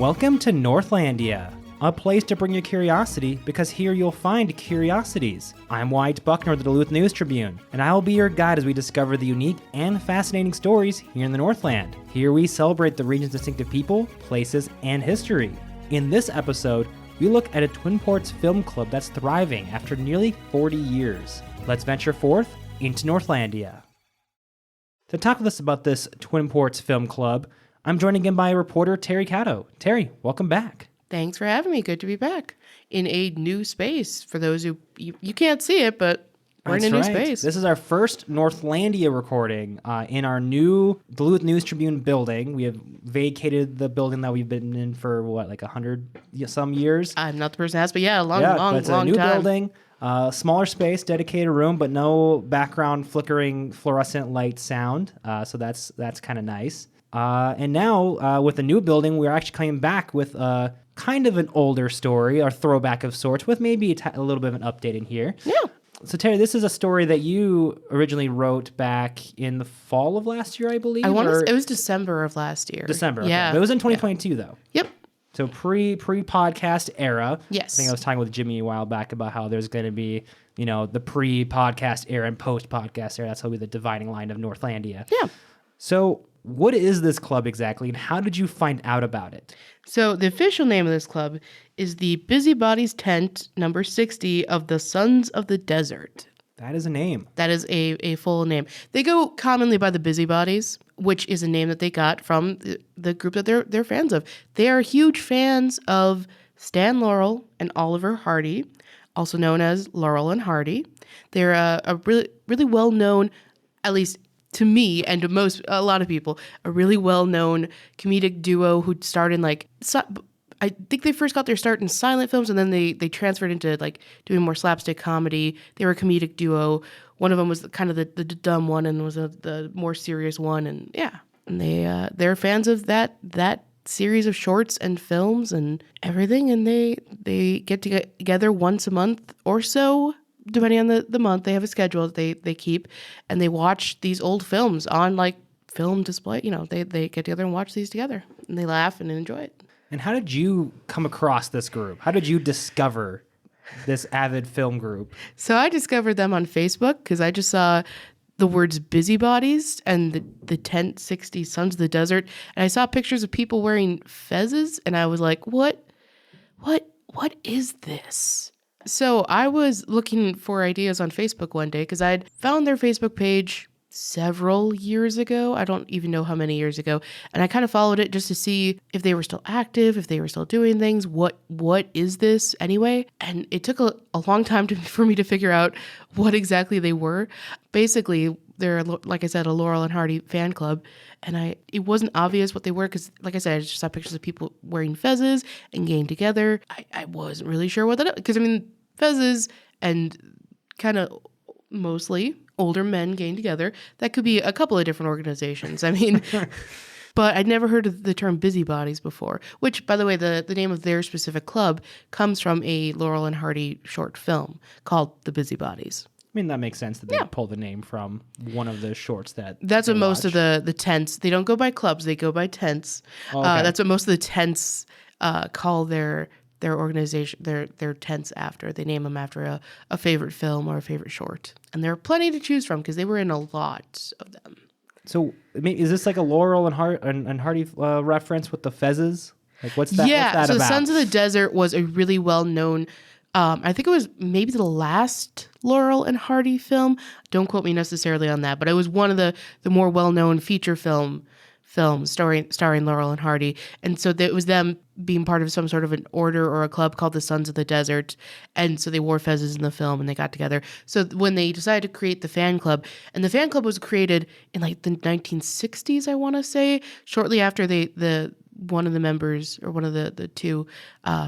Welcome to Northlandia, a place to bring you curiosity because here you'll find curiosities. I'm Wyatt Buckner of the Duluth News Tribune, and I'll be your guide as we discover the unique and fascinating stories here in the Northland. Here we celebrate the region's distinctive people, places, and history. In this episode, we look at a Twin Ports film club that's thriving after nearly 40 years. Let's venture forth into Northlandia. To talk with us about this Twin Ports film club, I'm joined again by reporter Teri Cadeau. Teri, welcome back. Thanks for having me. Good to be back in a new space. For those who, you can't see it, but we're in a new space. This is our first Northlandia recording in our new Duluth News Tribune building. We have vacated the building that we've been in for, like 100 some years? I'm not the person to ask, but a long time. It's a new building, smaller space, dedicated room, but no background flickering fluorescent light sound. So that's kind of nice. And now, with the new building, we're actually coming back with kind of an older story, or throwback of sorts, with maybe a little bit of an update in here. Yeah. So, Teri, this is a story that you originally wrote back in the fall of last year, I believe? It was December of last year. December, yeah. Okay. But it was in 2022, though. Yep. So pre-podcast era. Yes. I think I was talking with Jimmy a while back about how there's going to be, the pre-podcast era and post-podcast era. That's how we the dividing line of Northlandia. Yeah. So what is this club exactly, and how did you find out about it? So the official name of this club is the Busybodies Tent number 60 of the Sons of the Desert. That is a name. That is a full name. They go commonly by the Busybodies, which is a name that they got from the group that they're fans of. They are huge fans of Stan Laurel and Oliver Hardy, also known as Laurel and Hardy. They're a really, really well-known, at least to me and to a lot of people, a really well-known comedic duo who starred in I think they first got their start in silent films, and then they transferred into doing more slapstick comedy. They were a comedic duo. One of them was kind of the dumb one, and was the more serious one. And they're fans of that series of shorts and films and everything. And they get together once a month or so, depending on the month. They have a schedule that they keep, and they watch these old films on film display. They get together and watch these together, and they laugh and enjoy it. And how did you come across this group? How did you discover this avid film group? So I discovered them on Facebook because I just saw the words Busybodies and the Tent 60 Sons of the Desert. And I saw pictures of people wearing fezzes, and I was like, what is this? So I was looking for ideas on Facebook one day because I'd found their Facebook page several years ago. I don't even know how many years ago. And I kind of followed it just to see if they were still active, if they were still doing things. What is this anyway? And it took a long time for me to figure out what exactly they were. Basically, they're, like I said, a Laurel and Hardy fan club. And it wasn't obvious what they were because, like I said, I just saw pictures of people wearing fezzes and getting together. I wasn't really sure what that is. Because, fezzes and kind of mostly older men getting together. That could be a couple of different organizations. But I'd never heard of the term Busybodies before, which, by the way, the name of their specific club comes from a Laurel and Hardy short film called The Busybodies. That makes sense that they pull the name from one of the shorts That's what most of the tents, they don't go by clubs, they go by tents. Okay. That's what most of the tents call their organization, their tents after. They name them after a favorite film or a favorite short. And there are plenty to choose from because they were in a lot of them. So is this like a Laurel and Hardy reference with the fezzes? What's that? Yeah, what's that so about? Sons of the Desert was a really well-known, I think it was maybe the last Laurel and Hardy film. Don't quote me necessarily on that, but it was one of the more well-known feature films starring Laurel and Hardy. And so it was them being part of some sort of an order or a club called the Sons of the Desert. And so they wore fezzes in the film and they got together. So when they decided to create the fan club, and the fan club was created in the 1960s, I want to say, shortly after one of the members, or one of the two,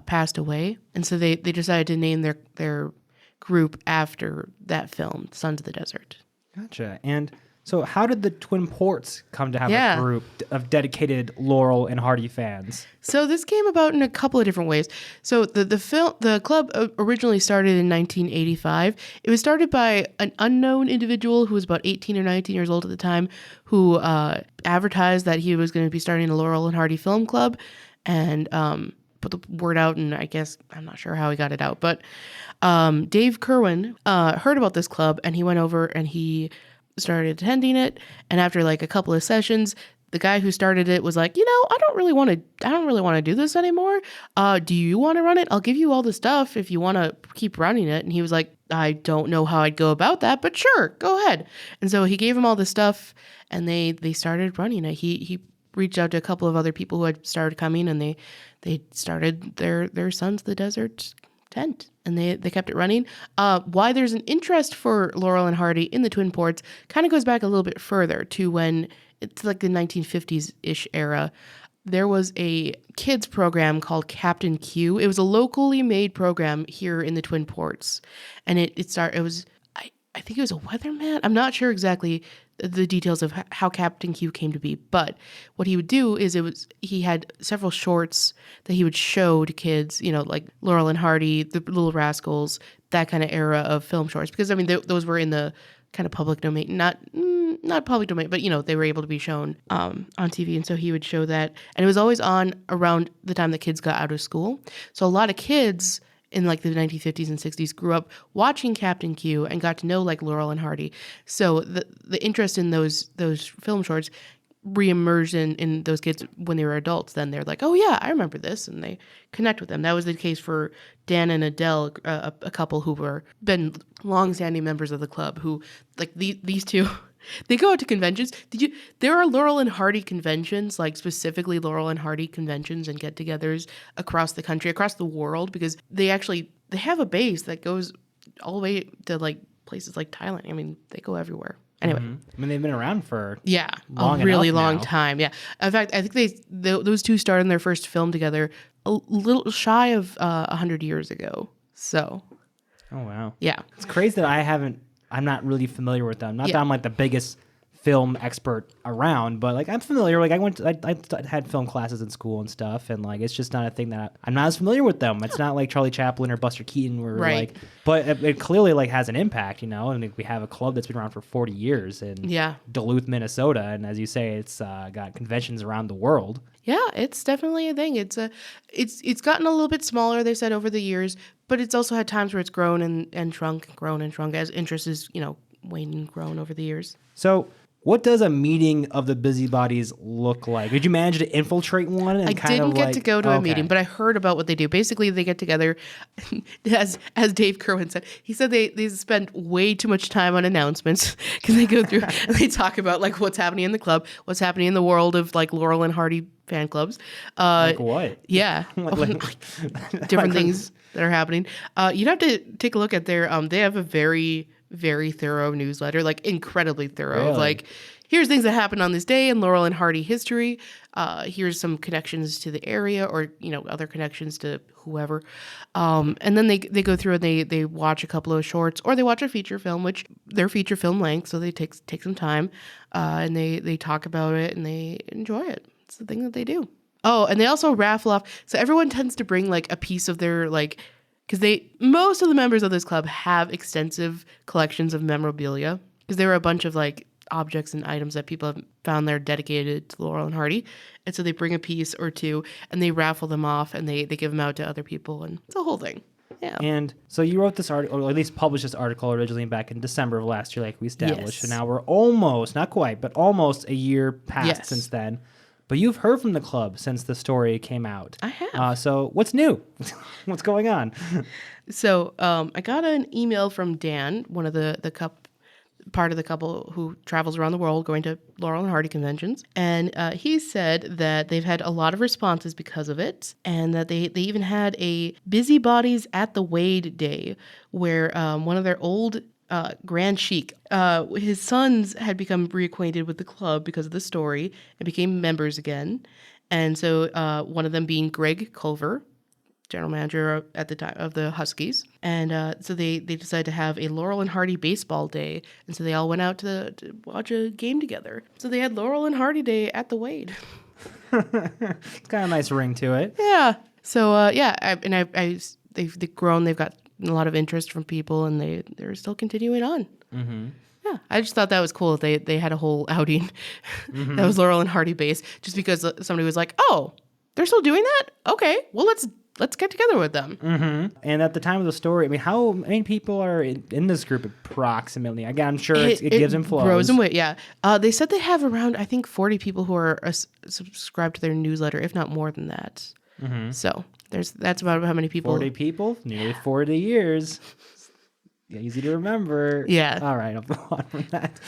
passed away. And so they decided to name their group after that film, Sons of the Desert. Gotcha. And so how did the Twin Ports come to have a group of dedicated Laurel and Hardy fans? So this came about in a couple of different ways. So the club originally started in 1985. It was started by an unknown individual who was about 18 or 19 years old at the time, who advertised that he was going to be starting a Laurel and Hardy film club. and put the word out. And I guess I'm not sure how he got it out, but Dave Kerwin heard about this club, and he went over and he started attending it. And after like a couple of sessions, the guy who started it was like, I don't really want to do this anymore. Do you want to run it? I'll give you all the stuff if you want to keep running it. And he was like, I don't know how I'd go about that, but sure, go ahead. And so he gave him all the stuff, and they started running it. He reached out to a couple of other people who had started coming, and they started their Sons of the Desert tent, and they kept it running. Why there's an interest for Laurel and Hardy in the Twin Ports kind of goes back a little bit further to when it's like the 1950s-ish era. There was a kids program called Captain Q. It was a locally made program here in the Twin Ports, and I think it was a weatherman. I'm not sure exactly the details of how Captain Q came to be, but what he would do is he had several shorts that he would show to kids, like Laurel and Hardy, the Little Rascals, that kind of era of film shorts, because I mean those were in the kind of public domain, not public domain, but they were able to be shown on TV, and so he would show that, and it was always on around the time the kids got out of school. So a lot of kids in like the 1950s and 60s grew up watching Captain Q and got to know like Laurel and Hardy. So the interest in those film shorts reemerged in those kids when they were adults. Then they're like, oh yeah, I remember this, and they connect with them. That was the case for Dan and Adele, a couple who were been longstanding members of the club, who like these two. They go out to conventions. There are Laurel and Hardy conventions, like specifically Laurel and Hardy conventions and get-togethers across the country, across the world, because they have a base that goes all the way to like places like Thailand. I mean, they go everywhere. Anyway, I mean, they've been around for a really long time. Yeah, in fact, I think those two started their first film together a little shy of 100 years ago. So, oh wow, yeah, it's crazy that I'm not really familiar with them. Not that I'm like the biggest film expert around, but like I'm familiar. Like I had film classes in school and stuff, and like it's just not a thing that I'm not as familiar with them. It's not like Charlie Chaplin or Buster Keaton, where like, but it clearly like has an impact, And we have a club that's been around for 40 years in Duluth, Minnesota, and as you say, it's got conventions around the world. Yeah, it's definitely a thing. It's gotten a little bit smaller, they said, over the years, but it's also had times where it's grown and shrunk as interest is, waned and grown over the years. So what does a meeting of the busybodies look like? Did you manage to infiltrate one? And I didn't get to go to a meeting, but I heard about what they do. Basically, they get together, as Dave Kerwin said. He said they spend way too much time on announcements because they go through and they talk about like what's happening in the club, what's happening in the world of like Laurel and Hardy fan clubs. Like what? Yeah, different things that are happening. You'd have to take a look at their. They have a very, very thorough newsletter, like incredibly thorough. Really? Like, here's things that happened on this day in Laurel and Hardy history. Here's some connections to the area, or other connections to whoever. And then they go through and they watch a couple of shorts, or they watch a feature film, which they're feature film length, so they take some time, and they talk about it and they enjoy it. It's the thing that they do. Oh, and they also raffle off. So everyone tends to bring like a piece of their like. Because most of the members of this club have extensive collections of memorabilia, because there were a bunch of like objects and items that people have found there dedicated to Laurel and Hardy, and so they bring a piece or two and they raffle them off and they give them out to other people, and it's a whole thing. Yeah. And so you wrote this article, or at least published this article originally back in December of last year, like we established, and now we're almost, not quite, but almost a year past since then. But you've heard from the club since the story came out. I have. So what's new? What's going on? So I got an email from Dan, one of the part of the couple who travels around the world going to Laurel and Hardy conventions. And he said that they've had a lot of responses because of it, and that they even had a Busybodies at the Wade Day, where one of their old Grand Sheik, his sons had become reacquainted with the club because of the story and became members again. And so one of them being Greg Culver, general manager at the time of the Huskies. And so they decided to have a Laurel and Hardy baseball day. And so they all went out to watch a game together. So they had Laurel and Hardy Day at the Wade. It's got a nice ring to it. Yeah. So, they've grown. They've got a lot of interest from people, and they're still continuing on. Mm-hmm. Yeah, I just thought that was cool. They had a whole outing that was Laurel and Hardy based, just because somebody was like, "Oh, they're still doing that? Okay, well, let's get together with them. Mm-hmm. And at the time of the story, I mean, how many people are in this group approximately? Again, I'm sure it gives and flows. Grows and weight, yeah. They said they have around, I think, 40 people who are subscribed to their newsletter, if not more than that. Mm-hmm. So that's about how many people. 40 people, nearly 40 years. Yeah, easy to remember. Yeah. All right, I'll go on from that.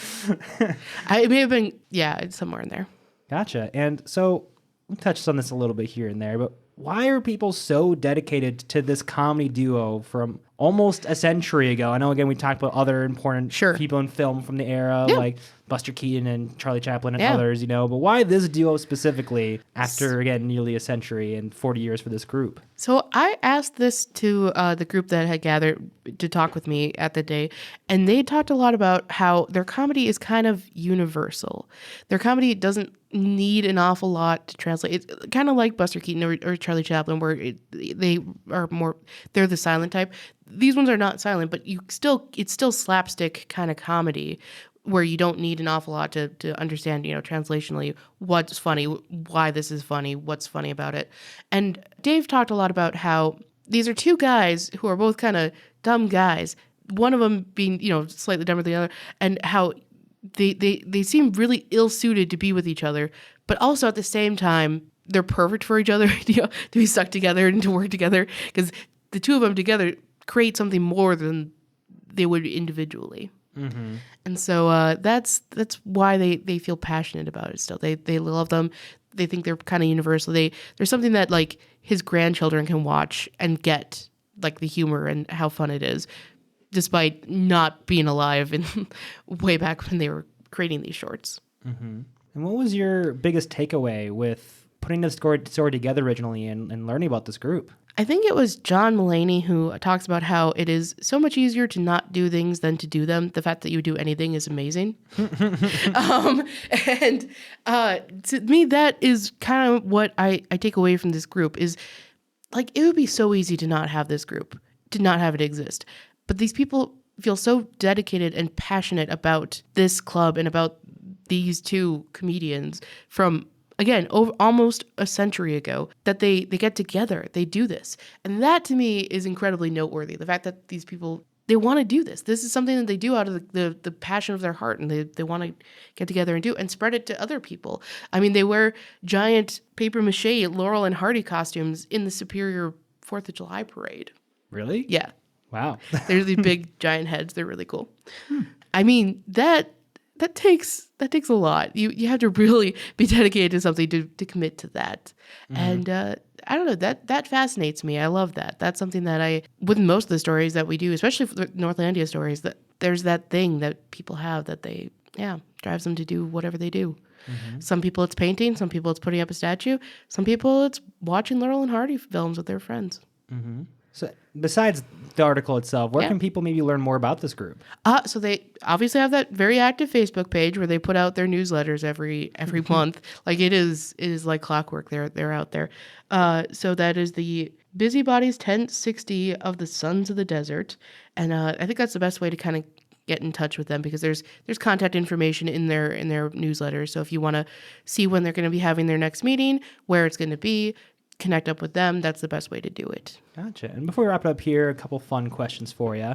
It may have been, it's somewhere in there. Gotcha. And so we touched on this a little bit here and there, but why are people so dedicated to this comedy duo from almost a century ago? I know, again, we talked about other important people in film from the era, like Buster Keaton and Charlie Chaplin and others, but why this duo specifically after, again, nearly a century and 40 years for this group? So I asked this to the group that had gathered to talk with me at the day, and they talked a lot about how their comedy is kind of universal. Their comedy doesn't need an awful lot to translate. It's kind of like Buster Keaton or Charlie Chaplin, where they're the silent type. These ones are not silent, but it's still slapstick kind of comedy where you don't need an awful lot to understand, translationally what's funny, why this is funny, what's funny about it. And Dave talked a lot about how these are two guys who are both kind of dumb guys, one of them being, slightly dumber than the other, and how they seem really ill-suited to be with each other, but also at the same time, they're perfect for each other, to be stuck together and to work together, because the two of them together create something more than they would individually. Mm-hmm. And so that's why they feel passionate about it still. They love them. They think they're kind of universal. There's something that like his grandchildren can watch and get, like the humor and how fun it is, despite not being alive in way back when they were creating these shorts. Mm-hmm. And what was your biggest takeaway with putting the story together originally and learning about this group? I think it was John Mulaney who talks about how it is so much easier to not do things than to do them. The fact that you do anything is amazing. And to me, that is kind of what I take away from this group is, like, it would be so easy to not have this group, to not have it exist. But these people feel so dedicated and passionate about this club and about these two comedians from, again, almost a century ago, that they get together, they do this. And that to me is incredibly noteworthy. The fact that these people, they want to do this. This is something that they do out of the passion of their heart, and they want to get together and do and spread it to other people. I mean, they wear giant paper mache Laurel and Hardy costumes in the Superior 4th of July parade. Really? Yeah. Wow. They're these big giant heads. They're really cool. I mean, that takes a lot. You have to really be dedicated to something to commit to that. Mm-hmm. And I don't know, that fascinates me. I love that. That's something that with most of the stories that we do, especially for the Northlandia stories, that there's that thing that people have that drives them to do whatever they do. Mm-hmm. Some people it's painting, some people it's putting up a statue, some people it's watching Laurel and Hardy films with their friends. Mm-hmm. So besides the article itself, where can people maybe learn more about this group? So they obviously have that very active Facebook page where they put out their newsletters every month. Like it is like clockwork. They're out there. So that is the Busybodies 1060 of the Sons of the Desert. And I think that's the best way to kind of get in touch with them, because there's contact information in their newsletter. So if you want to see when they're going to be having their next meeting, where it's going to be, connect up with them, that's the best way to do it. Gotcha. And before we wrap it up here, a couple fun questions for you.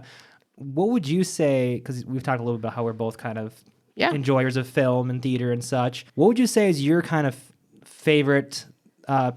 What would you say, because we've talked a little bit about how we're both kind of enjoyers of film and theater and such, what would you say is your kind of favorite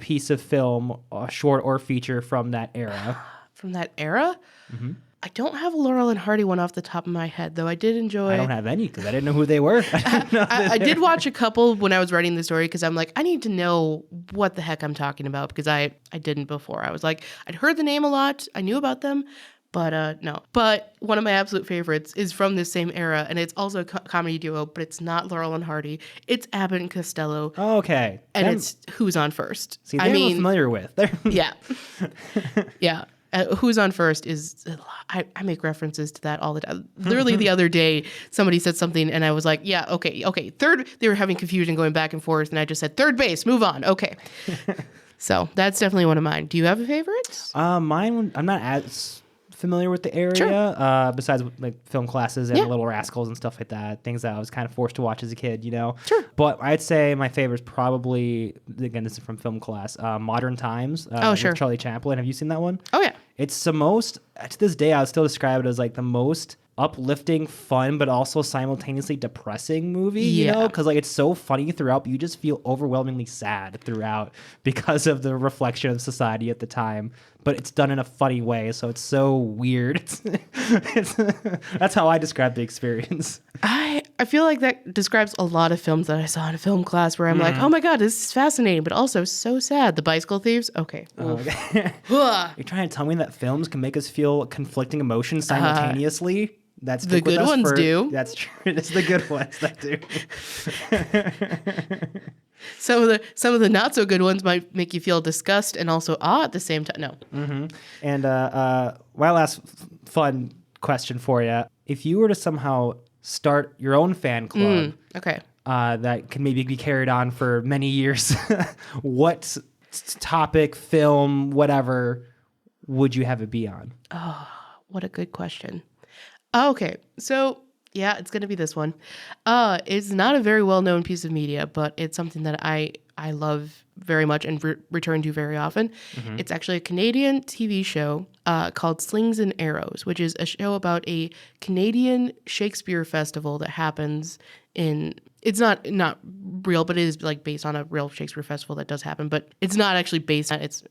piece of film, short or feature from that era? From that era? Mm-hmm. I don't have a Laurel and Hardy one off the top of my head, though I did enjoy... I don't have any, because I didn't know who they were. I did watch a couple when I was writing the story, because I'm like, I need to know what the heck I'm talking about, because I didn't before. I was like, I'd heard the name a lot, I knew about them, but no. But one of my absolute favorites is from this same era, and it's also a comedy duo, but it's not Laurel and Hardy. It's Abbott and Costello. Oh, okay. And it's Who's on First. See, I'm familiar with. Yeah. Yeah. Who's on First is, I make references to that all the time. Literally the other day, somebody said something and I was like, yeah, okay. Third, they were having confusion going back and forth and I just said, third base, move on. Okay. So that's definitely one of mine. Do you have a favorite? Mine, I'm not as familiar with the area, Sure. Besides like film classes and Yeah. Little Rascals and stuff like that, things that I was kind of forced to watch as a kid, Sure. But I'd say my favorite is probably, again, this is from film class, Modern Times Sure. with Charlie Chaplin. Have you seen that one? Oh, yeah. It's the most, to this day, I would still describe it as like the most uplifting, fun, but also simultaneously depressing movie, Yeah. because like it's so funny throughout, but you just feel overwhelmingly sad throughout because of the reflection of society at the time. But it's done in a funny way, so it's so weird. That's how I describe the experience. I feel like that describes a lot of films that I saw in a film class where I'm like, oh my God, this is fascinating, but also so sad. The Bicycle Thieves? Okay. Okay. You're trying to tell me that films can make us feel conflicting emotions simultaneously? That's The good ones do. That's true. It's the good ones that do. Some of the not so good ones might make you feel disgust and also awe at the same time. No. Mm-hmm. And my last fun question for you: if you were to somehow start your own fan club, Okay. that can maybe be carried on for many years, what topic, film, whatever, would you have it be on? Oh, what a good question. Okay. So, yeah, it's going to be this one. It's not a very well-known piece of media, but it's something that I love very much and return to very often. Mm-hmm. It's actually a Canadian TV show called Slings and Arrows, which is a show about a Canadian Shakespeare festival that happens in... It's not real, but it is like based on a real Shakespeare festival that does happen. But it's not actually based on it's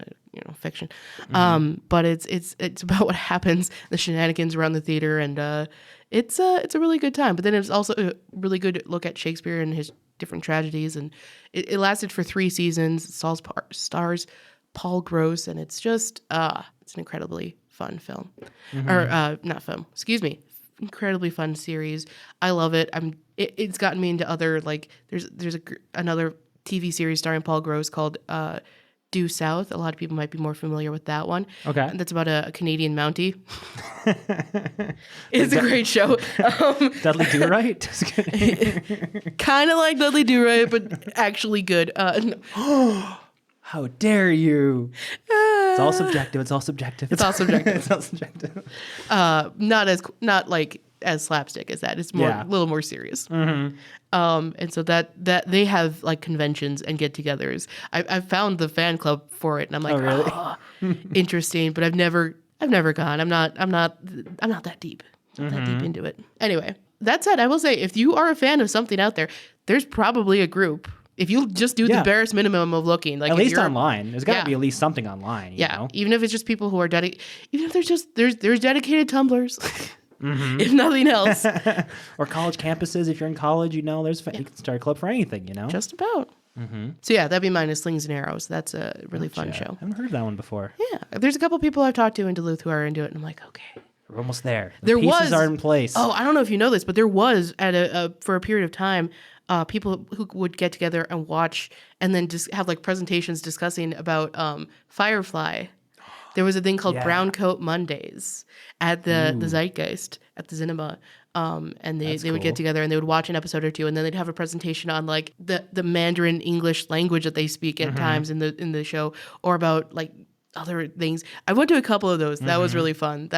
fiction. Mm-hmm. But it's about what happens, the shenanigans around the theater, and it's a really good time. But then it's also a really good look at Shakespeare and his different tragedies. And it lasted for 3 seasons. It stars Paul Gross, and it's just it's an incredibly fun film, or not film. Excuse me. Incredibly fun series. I love it. It's gotten me into other, like there's another TV series starring Paul Gross called Due South. A lot of people might be more familiar with that one. Okay. And that's about a Canadian Mountie. It's a great show. Dudley Do-Right? Kind of like Dudley Do-Right, but actually good. How dare you? It's all subjective. It's all subjective. It's all subjective. It's all subjective. Not like as slapstick as that. It's more a little more serious. Mm-hmm. And so that they have like conventions and get-togethers. I found the fan club for it, and I'm like, really? Interesting. But I've never gone. I'm not that deep. Not that deep into it. Anyway, that said, I will say if you are a fan of something out there, there's probably a group. If you just do the barest minimum of looking, like at least online, there's got to be at least something online. You know? Even if it's just people who are dedicated, even if there's dedicated Tumblrs, if nothing else, or college campuses. If you're in college, you can start a club for anything. Just about. Mm-hmm. So that'd be mine is Slings and Arrows. That's a really fun show. I haven't heard of that one before. Yeah, there's a couple people I've talked to in Duluth who are into it, and I'm like, okay, we're almost there. The pieces are in place. Oh, I don't know if you know this, but there was for a period of time. People who would get together and watch and then just have like presentations discussing about Firefly. There was a thing called Brown Coat Mondays at the Zeitgeist at the Cinema. And they would get together and they would watch an episode or two, and then they'd have a presentation on like the Mandarin English language that they speak at times in the show, or about like other things. I went to a couple of those. That was really fun.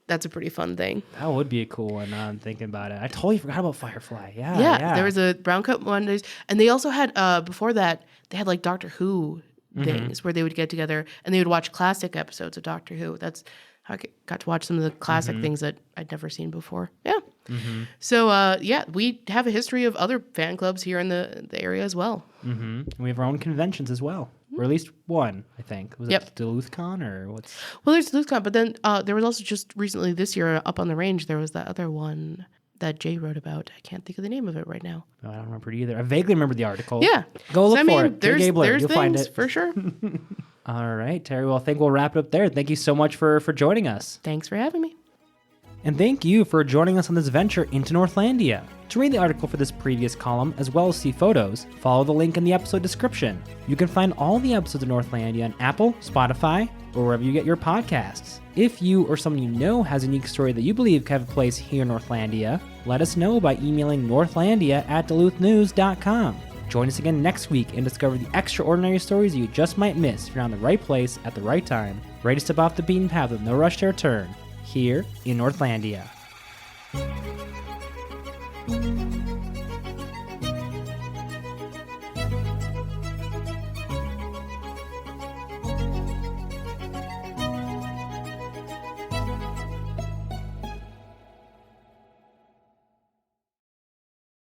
That's a pretty fun thing. That would be a cool one. Now I'm thinking about it. I totally forgot about Firefly. Yeah. There was a Brown Coat Mondays, and they also had before that they had like Doctor Who things where they would get together and they would watch classic episodes of Doctor Who. That's how I got to watch some of the classic things that I'd never seen before. Yeah. Mm-hmm. So we have a history of other fan clubs here in the area as well. Mm-hmm. We have our own conventions as well. Or at least one, I think. Was it DuluthCon or what's? Well, there's DuluthCon, but then there was also just recently this year up on the range, there was that other one that Jay wrote about. I can't think of the name of it right now. No, I don't remember it either. I vaguely remember the article. Yeah. Go look for it. There's You'll find it. for sure. All right, Teri. Well, I think we'll wrap it up there. Thank you so much for joining us. Thanks for having me. And thank you for joining us on this venture into Northlandia. To read the article for this previous column, as well as see photos, follow the link in the episode description. You can find all the episodes of Northlandia on Apple, Spotify, or wherever you get your podcasts. If you or someone you know has a unique story that you believe could have a place here in Northlandia, let us know by emailing northlandia@duluthnewstribune.news. Join us again next week and discover the extraordinary stories you just might miss if you're on the right place at the right time, ready to step off the beaten path with no rush to return. here in Northlandia.